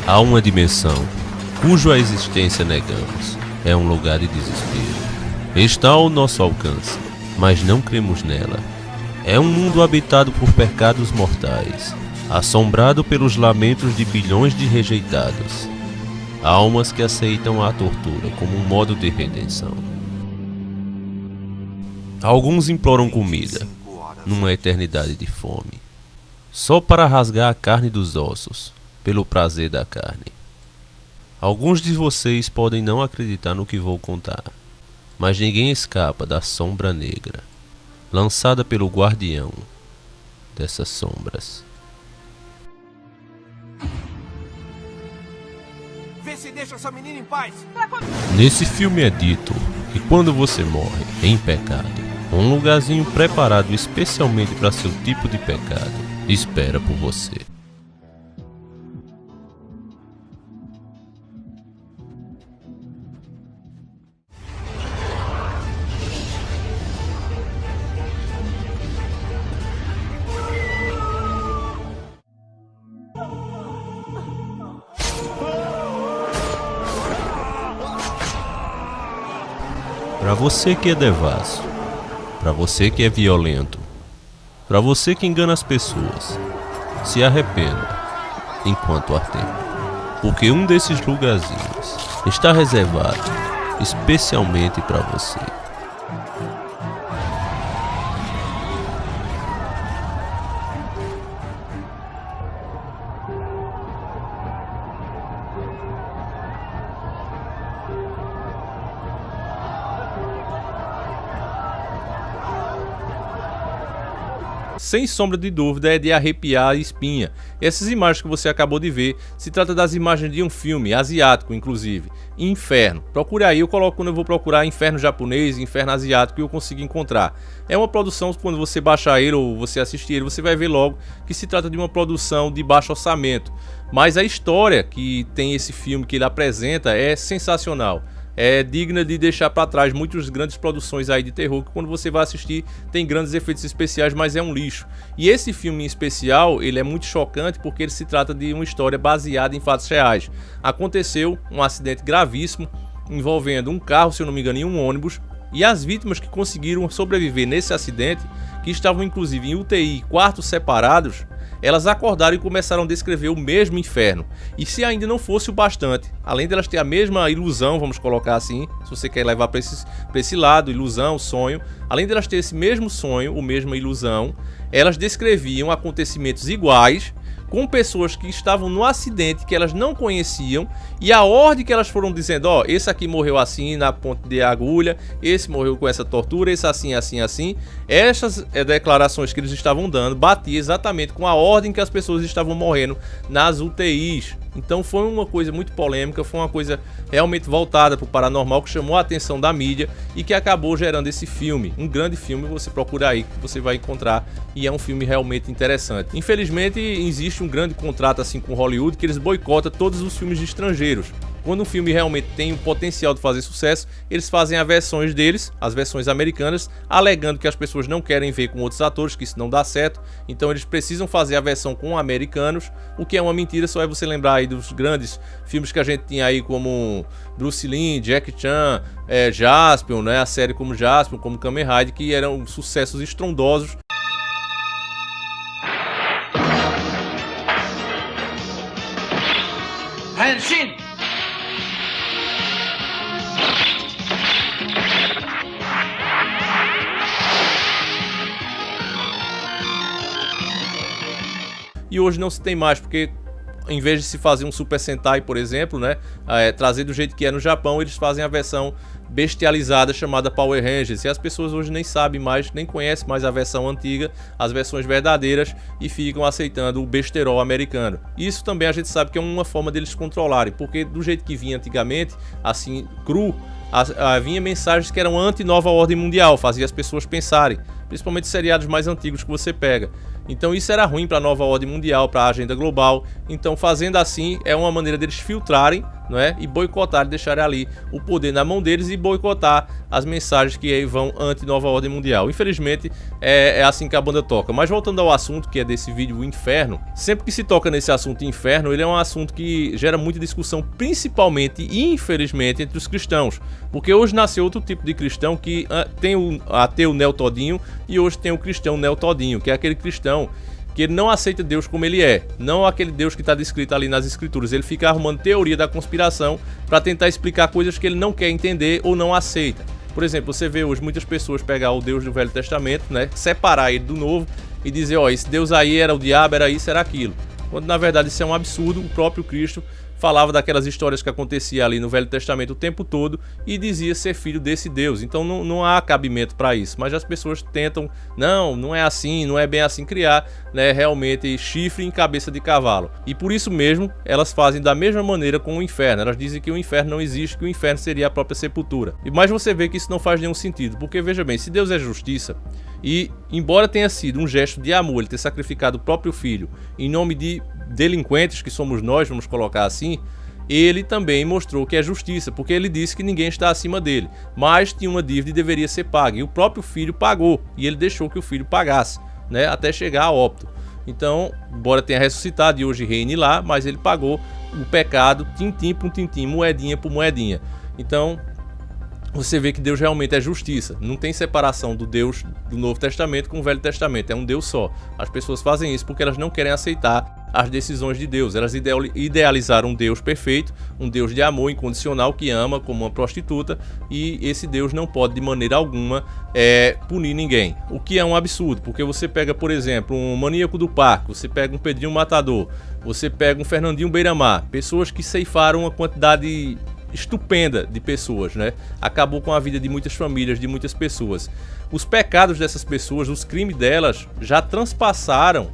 Há uma dimensão, cuja existência negamos. É um lugar de desespero. Está ao nosso alcance, mas não cremos nela. É um mundo habitado por pecados mortais, assombrado pelos lamentos de bilhões de rejeitados. Almas que aceitam a tortura como um modo de redenção. Alguns imploram comida, numa eternidade de fome, só para rasgar a carne dos ossos, pelo prazer da carne. Alguns de vocês podem não acreditar no que vou contar, mas ninguém escapa da sombra negra, lançada pelo guardião dessas sombras. Vê se deixa essa menina em paz. Nesse filme é dito que quando você morre em pecado, um lugarzinho preparado especialmente para seu tipo de pecado espera por você. Para você que é devasso, para você que é violento, para você que engana as pessoas, se arrependa enquanto há tempo, porque um desses lugarzinhos está reservado especialmente para você. Sem sombra de dúvida é de arrepiar a espinha. Essas imagens que você acabou de ver, se trata das imagens de um filme asiático, inclusive, Inferno. Procure aí, quando eu vou procurar Inferno japonês, Inferno asiático, e eu consigo encontrar. É uma produção, quando você baixar ele ou você assistir ele, você vai ver logo que se trata de uma produção de baixo orçamento. Mas a história que tem esse filme, que ele apresenta, é sensacional. É digna de deixar para trás muitas grandes produções aí de terror que quando você vai assistir tem grandes efeitos especiais, mas é um lixo. E esse filme em especial, ele é muito chocante porque ele se trata de uma história baseada em fatos reais. Aconteceu um acidente gravíssimo envolvendo um carro, se eu não me engano, e um ônibus, e as vítimas que conseguiram sobreviver nesse acidente, que estavam inclusive em UTI, quartos separados, elas acordaram e começaram a descrever o mesmo inferno. E se ainda não fosse o bastante, além delas ter a mesma ilusão, vamos colocar assim, se você quer levar para esse lado, ilusão, sonho, além delas ter esse mesmo sonho, ou mesma ilusão, elas descreviam acontecimentos iguais, com pessoas que estavam no acidente que elas não conheciam, e a ordem que elas foram dizendo, ó, esse aqui morreu assim na ponte de agulha, esse morreu com essa tortura, esse assim, assim, assim. Essas declarações que eles estavam dando batia exatamente com a ordem que as pessoas estavam morrendo nas UTIs. Então foi uma coisa muito polêmica, foi uma coisa realmente voltada para o paranormal, que chamou a atenção da mídia e que acabou gerando esse filme. Um grande filme, você procura aí que você vai encontrar, e é um filme realmente interessante. Infelizmente existe um grande contrato assim com Hollywood, que eles boicotam todos os filmes de estrangeiros. Quando um filme realmente tem o potencial de fazer sucesso, eles fazem as versões deles, as versões americanas, alegando que as pessoas não querem ver com outros atores, que isso não dá certo. Então eles precisam fazer a versão com americanos, o que é uma mentira. Só é você lembrar aí dos grandes filmes que a gente tinha aí, como Bruce Lee, Jackie Chan, Jaspion, né? A série como Jaspion, como Kamen Rider, que eram sucessos estrondosos. Henshin! E hoje não se tem mais, porque em vez de se fazer um Super Sentai, por exemplo, né, trazer do jeito que é no Japão, eles fazem a versão bestializada chamada Power Rangers, e as pessoas hoje nem sabem mais, nem conhecem mais a versão antiga, as versões verdadeiras, e ficam aceitando o besterol americano. Isso também a gente sabe que é uma forma deles controlarem, porque do jeito que vinha antigamente, assim, cru, vinha mensagens que eram anti-nova ordem mundial, fazia as pessoas pensarem, principalmente seriados mais antigos que você pega. Então isso era ruim para a nova ordem mundial, para a agenda global. Então fazendo assim é uma maneira deles filtrarem não é? E boicotar, deixar ali o poder na mão deles e boicotar as mensagens que aí vão anti-nova ordem mundial. Infelizmente, é assim que a banda toca. Mas voltando ao assunto que é desse vídeo, o inferno, sempre que se toca nesse assunto inferno, ele é um assunto que gera muita discussão, principalmente e infelizmente entre os cristãos, porque hoje nasceu outro tipo de cristão que tem o ateu neotodinho e hoje tem o cristão neotodinho, que é aquele cristão que ele não aceita Deus como ele é, não aquele Deus que está descrito ali nas escrituras. Ele fica arrumando teoria da conspiração para tentar explicar coisas que ele não quer entender ou não aceita. Por exemplo, você vê hoje muitas pessoas pegar o Deus do Velho Testamento, né, separar ele do Novo e dizer, ó, esse Deus aí era o diabo, era isso, era aquilo. Quando na verdade isso é um absurdo. O próprio Cristo falava daquelas histórias que acontecia ali no Velho Testamento o tempo todo e dizia ser filho desse Deus. Então não há cabimento para isso, mas as pessoas tentam, não é assim, não é bem assim, criar, né, realmente chifre em cabeça de cavalo. E por isso mesmo elas fazem da mesma maneira com o inferno. Elas dizem que o inferno não existe, que o inferno seria a própria sepultura. Mas você vê que isso não faz nenhum sentido, porque veja bem, se Deus é justiça e embora tenha sido um gesto de amor ele ter sacrificado o próprio filho em nome de delinquentes que somos nós, vamos colocar assim, ele também mostrou que é justiça, porque ele disse que ninguém está acima dele, mas tinha uma dívida e deveria ser paga, e o próprio filho pagou, e ele deixou que o filho pagasse, né, até chegar a óbito. Então, embora tenha ressuscitado e hoje reine lá, mas ele pagou o pecado tintim por tintim, moedinha por moedinha. Então, você vê que Deus realmente é justiça. Não tem separação do Deus do Novo Testamento com o Velho Testamento. É um Deus só. As pessoas fazem isso porque elas não querem aceitar as decisões de Deus. Elas idealizaram um Deus perfeito, um Deus de amor incondicional que ama como uma prostituta, e esse Deus não pode de maneira alguma punir ninguém. O que é um absurdo, porque você pega, por exemplo, um Maníaco do Parque, você pega um Pedrinho Matador, você pega um Fernandinho Beiramar, pessoas que ceifaram uma quantidade estupenda de pessoas, né? Acabou com a vida de muitas famílias, de muitas pessoas. Os pecados dessas pessoas, os crimes delas já transpassaram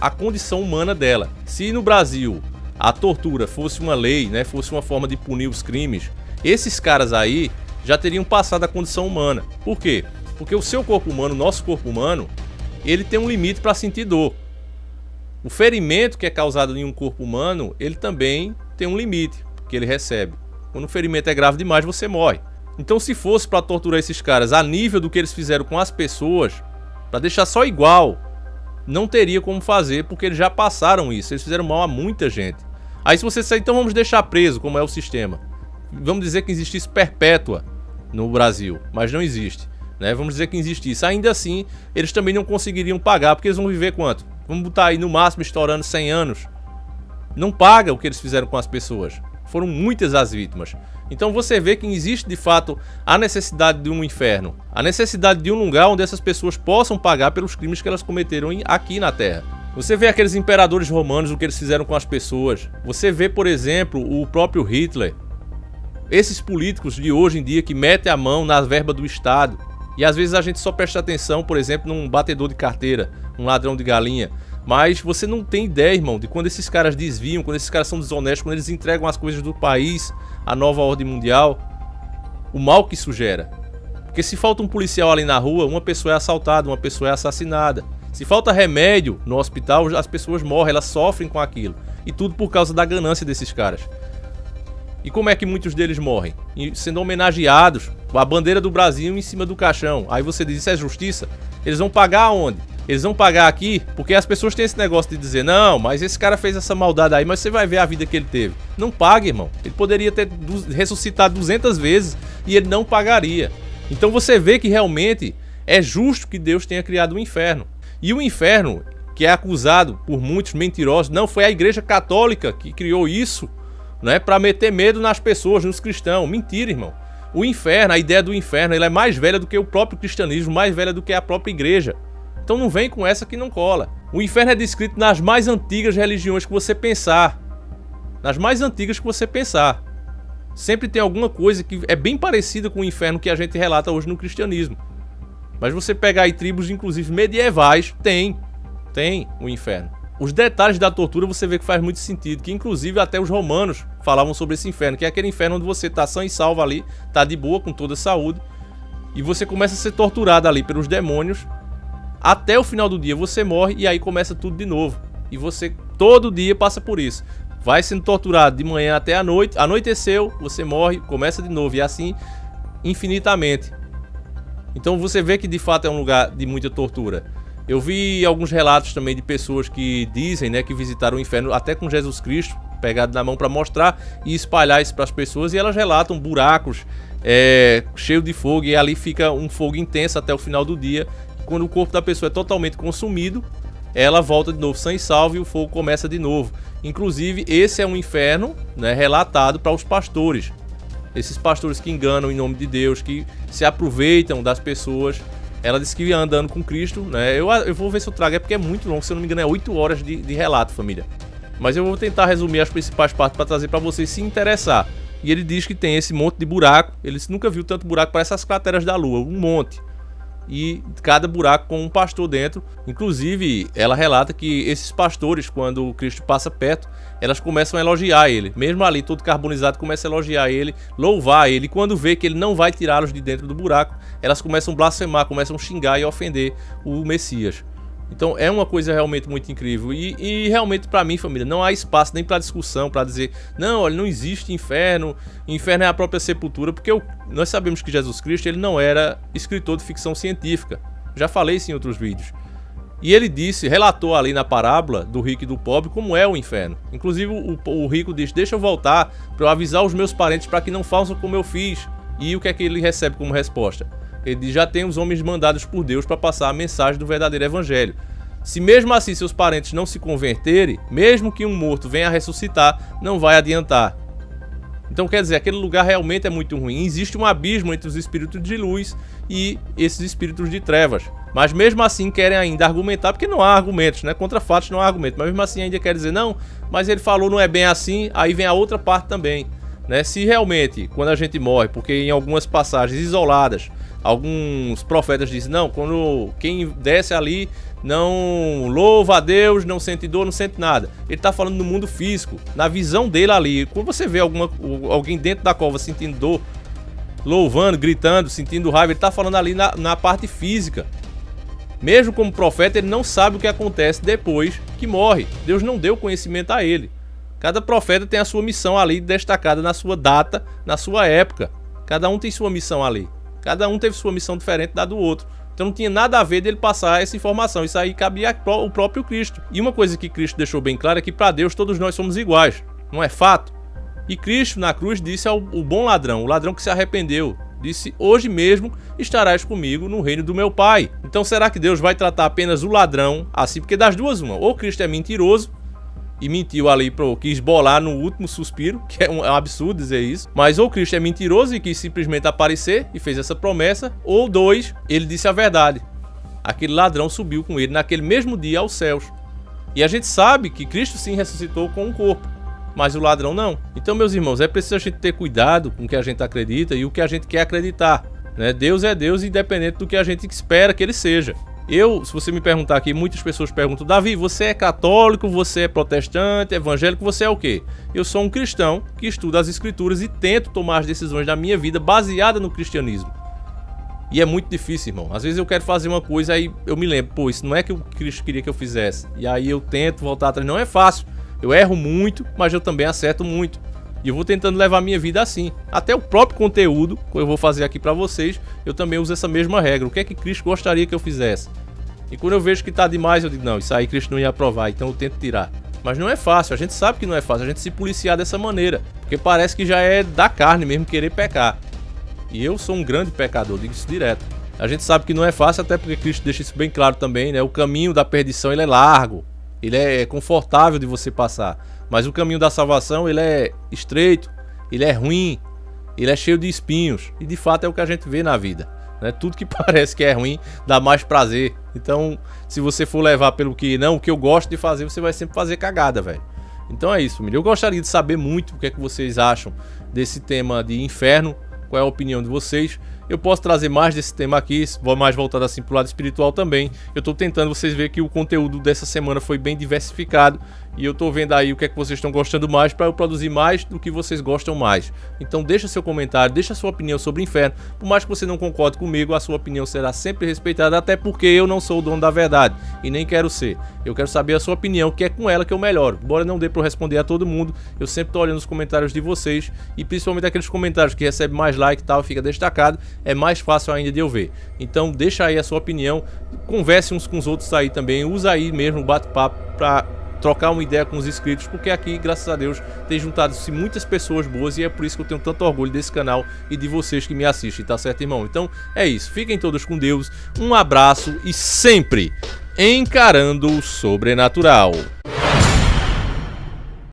a condição humana dela. Se no Brasil a tortura fosse uma lei, né, fosse uma forma de punir os crimes, esses caras aí já teriam passado a condição humana. Por quê? Porque o seu corpo humano, o nosso corpo humano, ele tem um limite para sentir dor. O ferimento que é causado em um corpo humano, ele também tem um limite que ele recebe. Quando o ferimento é grave demais, você morre. Então, se fosse para torturar esses caras a nível do que eles fizeram com as pessoas, para deixar só igual, não teria como fazer, porque eles já passaram isso. Eles fizeram mal a muita gente. Aí se você disser, então vamos deixar preso, como é o sistema. Vamos dizer que existisse perpétua no Brasil, mas não existe, né? Vamos dizer que existisse. Ainda assim, eles também não conseguiriam pagar, porque eles vão viver quanto? Vamos botar aí no máximo estourando 100 anos. Não paga o que eles fizeram com as pessoas. Foram muitas as vítimas. Então você vê que existe de fato a necessidade de um inferno, a necessidade de um lugar onde essas pessoas possam pagar pelos crimes que elas cometeram aqui na Terra. Você vê aqueles imperadores romanos, o que eles fizeram com as pessoas. Você vê, por exemplo, o próprio Hitler. Esses políticos de hoje em dia que metem a mão na verba do Estado. E às vezes a gente só presta atenção, por exemplo, num batedor de carteira, um ladrão de galinha. Mas você não tem ideia, irmão, de quando esses caras desviam, quando esses caras são desonestos, quando eles entregam as coisas do país à nova ordem mundial, o mal que isso gera. Porque se falta um policial ali na rua, uma pessoa é assaltada, uma pessoa é assassinada. Se falta remédio no hospital, as pessoas morrem, elas sofrem com aquilo. E tudo por causa da ganância desses caras. E como é que muitos deles morrem? Sendo homenageados, com a bandeira do Brasil em cima do caixão. Aí você diz, isso é justiça? Eles vão pagar aonde? Eles vão pagar aqui, porque as pessoas têm esse negócio de dizer, não, mas esse cara fez essa maldade aí, mas você vai ver a vida que ele teve. Não paga, irmão. Ele poderia ter ressuscitado 200 vezes e ele não pagaria. Então você vê que realmente é justo que Deus tenha criado o inferno. E o inferno, que é acusado por muitos mentirosos, não foi a Igreja Católica que criou isso, né, para meter medo nas pessoas, nos cristãos. Mentira, irmão. O inferno, a ideia do inferno, ela é mais velha do que o próprio cristianismo, mais velha do que a própria igreja. Então não vem com essa que não cola. O inferno é descrito nas mais antigas religiões que você pensar. Nas mais antigas que você pensar. Sempre tem alguma coisa que é bem parecida com o inferno que a gente relata hoje no cristianismo. Mas você pegar aí tribos, inclusive medievais, tem o inferno. Os detalhes da tortura você vê que faz muito sentido, que inclusive até os romanos falavam sobre esse inferno, que é aquele inferno onde você tá sã e salvo ali, tá de boa, com toda a saúde, e você começa a ser torturado ali pelos demônios. Até o final do dia você morre e aí começa tudo de novo. E você todo dia passa por isso. vai sendo torturado de manhã até a noite, anoiteceu, você morre, começa de novo, e assim infinitamente. Então você vê que de fato é um lugar de muita tortura. Eu vi alguns relatos também de pessoas que dizem, né, que visitaram o inferno até com Jesus Cristo pegado na mão para mostrar e espalhar isso para as pessoas, e elas relatam buracos cheios de fogo, e ali fica um fogo intenso até o final do dia. Quando o corpo da pessoa é totalmente consumido, ela volta de novo sã e salva e o fogo começa de novo. Inclusive, esse é um inferno, né, relatado para os pastores. Esses pastores que enganam em nome de Deus, que se aproveitam das pessoas. Ela disse que andando com Cristo, né? Eu vou ver se eu trago, porque é muito longo, se eu não me engano é 8 horas de relato, família. Mas eu vou tentar resumir as principais partes para trazer para vocês se interessar. E ele diz que tem esse monte de buraco, ele nunca viu tanto buraco, parece as crateras da lua, um monte. E cada buraco com um pastor dentro. Inclusive, ela relata que esses pastores, quando o Cristo passa perto, elas começam a elogiar ele. Mesmo ali, todo carbonizado, começa a elogiar ele, louvar ele. E quando vê que ele não vai tirá-los de dentro do buraco, elas começam a blasfemar, começam a xingar e ofender o Messias. Então é uma coisa realmente muito incrível. E realmente, para mim, família, não há espaço nem para discussão, para dizer, não, olha, não existe inferno, inferno é a própria sepultura, porque nós sabemos que Jesus Cristo, ele não era escritor de ficção científica. Já falei isso em outros vídeos. E ele relatou ali na parábola do rico e do pobre como é o inferno. Inclusive o rico diz, deixa eu voltar para eu avisar os meus parentes para que não façam como eu fiz. E o que é que ele recebe como resposta? Ele diz, já tem os homens mandados por Deus para passar a mensagem do verdadeiro evangelho. Se mesmo assim seus parentes não se converterem, mesmo que um morto venha a ressuscitar, não vai adiantar. Então quer dizer, aquele lugar realmente é muito ruim. Existe um abismo entre os espíritos de luz e esses espíritos de trevas. Mas mesmo assim querem ainda argumentar, porque não há argumentos, né? Contra fatos não há argumento. Mas mesmo assim ainda quer dizer, não, mas ele falou não é bem assim, aí vem a outra parte também. Né? Se realmente, quando a gente morre, porque em algumas passagens isoladas, alguns profetas dizem, não, quando quem desce ali não louva a Deus, não sente dor, não sente nada. Ele está falando no mundo físico, na visão dele ali. Quando você vê alguém dentro da cova sentindo dor, louvando, gritando, sentindo raiva, ele está falando ali na parte física. Mesmo como profeta, ele não sabe o que acontece depois que morre. Deus não deu conhecimento a ele. Cada profeta tem a sua missão ali destacada na sua data, na sua época. Cada um tem sua missão ali. Cada um teve sua missão diferente da do outro. Então não tinha nada a ver dele passar essa informação. Isso aí cabia ao próprio Cristo. E uma coisa que Cristo deixou bem clara é que para Deus todos nós somos iguais. Não é fato? E Cristo na cruz disse ao bom ladrão, o ladrão que se arrependeu, disse, hoje mesmo estarás comigo no reino do meu Pai. Então será que Deus vai tratar apenas o ladrão assim? Porque das duas uma, ou Cristo é mentiroso, e mentiu ali, quis bolar no último suspiro, que é um absurdo dizer isso. Mas ou Cristo é mentiroso e quis simplesmente aparecer e fez essa promessa, ou dois, ele disse a verdade. Aquele ladrão subiu com ele naquele mesmo dia aos céus. E a gente sabe que Cristo sim ressuscitou com um corpo, mas o ladrão não. Então, meus irmãos, é preciso a gente ter cuidado com o que a gente acredita e o que a gente quer acreditar. Né? Deus é Deus, independente do que a gente espera que ele seja. Se você me perguntar aqui, muitas pessoas perguntam, Davi, você é católico, você é protestante, evangélico, você é o quê? Eu sou um cristão que estuda as escrituras e tento tomar as decisões da minha vida baseada no cristianismo. E é muito difícil, irmão. Às vezes eu quero fazer uma coisa, aí eu me lembro, pô, isso não é que o Cristo queria que eu fizesse. E aí eu tento voltar atrás. Não é fácil. Eu erro muito, mas eu também acerto muito. E eu vou tentando levar a minha vida assim. Até o próprio conteúdo que eu vou fazer aqui pra vocês, eu também uso essa mesma regra. O que é que Cristo gostaria que eu fizesse? E quando eu vejo que tá demais, eu digo, não, isso aí Cristo não ia aprovar, então eu tento tirar. Mas não é fácil, a gente sabe que não é fácil, a gente se policiar dessa maneira. Porque parece que já é da carne mesmo querer pecar. E eu sou um grande pecador, digo isso direto. A gente sabe que não é fácil, até porque Cristo deixa isso bem claro também, né? O caminho da perdição, ele é largo. Ele é confortável de você passar. Mas o caminho da salvação, ele é estreito, ele é ruim, ele é cheio de espinhos. E de fato é o que a gente vê na vida. Né? Tudo que parece que é ruim dá mais prazer. Então, se você for levar pelo que não, o que eu gosto de fazer, você vai sempre fazer cagada, velho. Então é isso, família. Eu gostaria de saber muito o que é que vocês acham desse tema de inferno. Qual é a opinião de vocês? Eu posso trazer mais desse tema aqui, mais voltado assim pro lado espiritual também. Eu tô tentando, vocês verem que o conteúdo dessa semana foi bem diversificado. e eu tô vendo aí o que é que vocês estão gostando mais para eu produzir mais do que vocês gostam mais. Então deixa seu comentário, deixa sua opinião sobre o inferno. Por mais que você não concorde comigo, a sua opinião será sempre respeitada, até porque eu não sou o dono da verdade e nem quero ser. Eu quero saber a sua opinião, que é com ela que eu melhoro. Embora não dê para eu responder a todo mundo, eu sempre tô olhando os comentários de vocês, e principalmente aqueles comentários que recebem mais like e tal, fica destacado, é mais fácil ainda de eu ver. Então deixa aí a sua opinião, converse uns com os outros aí também, usa aí mesmo o bate-papo para trocar uma ideia com os inscritos, porque aqui, graças a Deus, tem juntado-se muitas pessoas boas, e é por isso que eu tenho tanto orgulho desse canal e de vocês que me assistem, tá certo, irmão? Então é isso, fiquem todos com Deus, um abraço e sempre encarando o sobrenatural.